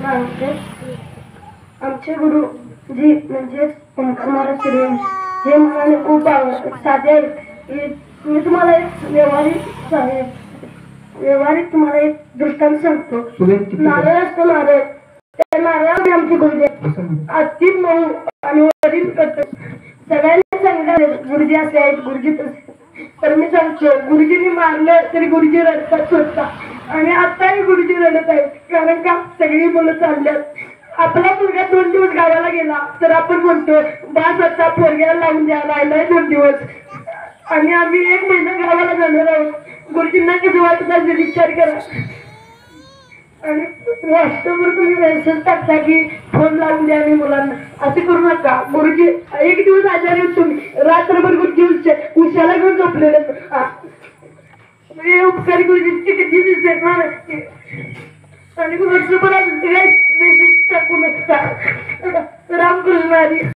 सांगते. आमचे गुरु जी म्हणजे महाराज सूर्यवंशी हे मला खूप साधे आहेत. मी तुम्हाला एक व्यवहारिक तुम्हाला एक दृष्टांत सांगतो. नारळ असतो, नारळ, त्या नारळाने आमचे गुरुजी अति मऊ आणि वरील सगळ्यांनी सांगितलं गुरुजी असे आहेत, गुरुजी तसे. तर मी सांगतो, गुरुजींनी मारलं तरी गुरुजी रडतात स्वतः, आणि आताही गुरुजी रडत आहेत. कारण का सगळी मुलं चालल्यात. आपला मुलगा 2 दिवस गावाला गेला तर आपण म्हणतो बास आता पोरग्याला लावून द्या, राहिलाय 2 दिवस, आणि आम्ही 1 महिना गावाला जाणार आहोत. गुरुजींना कसं वाटत असेल विचार करा. आणि व्हॉट्सअपवर तुम्ही मेसेज टाकता की फोन लावून द्या मी मुलांना, असे करू नका. गुरुजी 1 दिवस आजारी होत, तुम्ही रात्रभर गुरुजी उशाला घेऊन झोपलेले. उपकारी गुरुजींची कधी दिसणार आणि व्हॉट्सअपवर मेसेज टाकू नका. रामकृष्ण हरी.